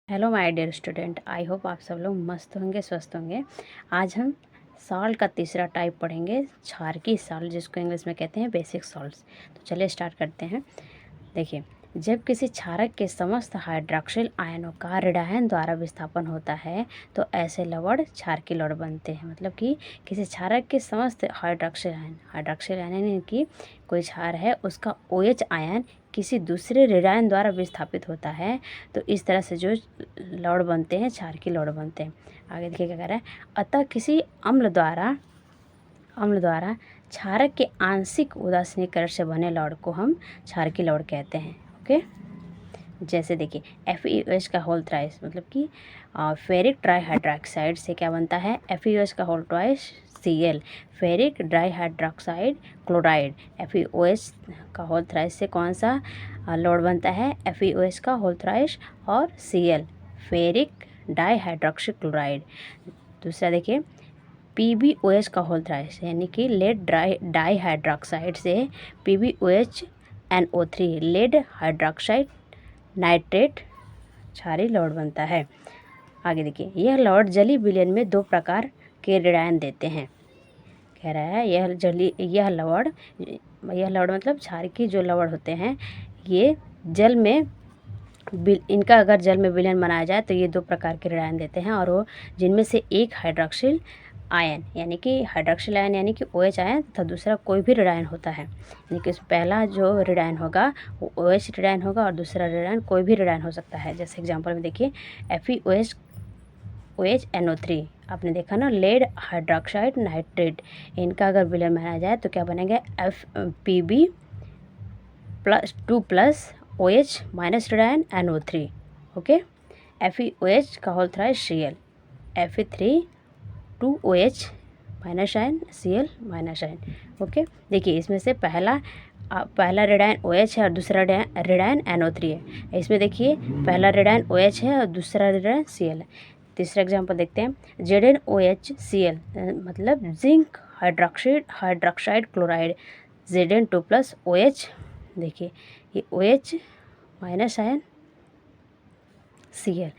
Hello my dear student, I hope आप सब लोग मस्त होंगे, स्वस्थ होंगे। आज हम सॉल्ट का तीसरा टाइप पढ़ेंगे, क्षारकीय सॉल्ट, जिसको इंग्लिश में कहते हैं बेसिक सॉल्ट्स। तो चलिए स्टार्ट करते हैं। देखिए, जब किसी क्षारक के समस्त हाइड्रॉक्सिल आयनों का ऋणायन द्वारा विस्थापन होता है तो ऐसे लवण क्षारकीय लवण बनते हैं। मतलब कि किसी क्षारक के समस्त हाइड्रॉक्सिल आयन यानी कि कोई क्षार है, उसका OH आयन किसी दूसरे ऋणायन द्वारा विस्थापित होता है तो इस तरह से जो लवण बनते हैं क्षारकीय लवण बनते हैं। आगे देखिए क्या कह रहा है। अतः किसी अम्ल द्वारा क्षारक के आंशिक उदासीनीकरण से बने लवण को हम क्षारकीय लवण कहते हैं। ओके, जैसे देखिए FeOH का होल थ्राइस, मतलब कि फेरिक ट्राईहाइड्रॉक्साइड से क्या बनता है, FeOH का whole twice Cl, ferric dihydroxide chloride. FeOH का होल थ्राइस से कौन सा लवण बनता है, FeOH का होल थ्राइस और Cl, फेरिक डाईहाइड्रॉक्सी क्लोराइड। दूसरा देखिए PbOH का होल थ्राइस यानी कि लेड डाईहाइड्रॉक्साइड से PbOH NO3, lead hydroxide nitrate क्षारीय लवण बनता है। आगे देखिए, यह लवण जलीय विलयन में दो प्रकार के ऋणायन देते हैं। कह रहा है यह लवण मतलब क्षारकीय जो लवण होते हैं, ये जल में इनका अगर जल में विलयन बनाया जाए तो ये दो प्रकार के ऋणायन देते हैं, और वो जिनमें से एक हाइड्रॉक्सिल आयन यानी कि OH आयन तथा दूसरा कोई भी ऋणायन होता है। यानी कि पहला जो ऋणायन होगा वो OH ऋणायन होगा और दूसरा ऋणायन कोई भी ऋणायन हो सकता है। जैसे एग्जांपल में देखिए FeOH NO3, आपने देखा ना, लेड हाइड्रॉक्साइड नाइट्रेट, इनका अगर विलयन बनाया जाए तो क्या बनेगा, Pb+2+ OH माइनस ऋणायन NO3। ओके, FeOH का whole thrice Cl, Fe3 2OH minus ion Cl minus ion. Okay, देखिए इसमें से पहला ऋणायन OH है और दूसरा ऋणायन NO3 है। इसमें देखिए पहला ऋणायन OH है और दूसरा ऋणायन Cl है। तीसरा एग्जांपल देखते हैं, ZnOH Cl, मतलब zinc hydroxide chloride, Zn2+ OH। देखिए ये OH minus ion Cl।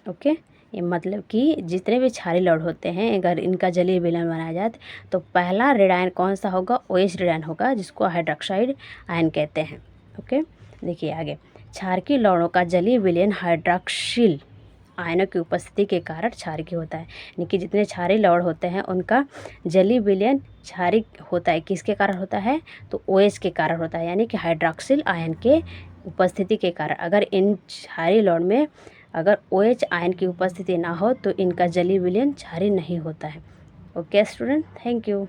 Okay, ये मतलब कि जितने भी क्षारीय लवण होते हैं, अगर इनका जलीय विलयन बनाया जाए तो पहला ऋणायन कौन सा होगा, OH ऋणायन होगा, जिसको हाइड्रॉक्साइड आयन कहते हैं। ओके, देखिए आगे, क्षारकीय लवणों का जलीय विलयन हाइड्रॉक्सिल आयनों की उपस्थिति के कारण क्षारकीय होता है। यानी कि जितने क्षारीय लवण होते हैं उनका जलीय विलयन क्षारीय होता है। किसके कारण होता है, तो OH के कारण होता है, यानी कि हाइड्रॉक्सिल आयन के उपस्थिति के कारण। अगर इन क्षारीय लवण में अगर OH आयन की उपस्थिति ना हो तो इनका जलीय विलयन क्षारीय नहीं होता है। Okay student, thank you.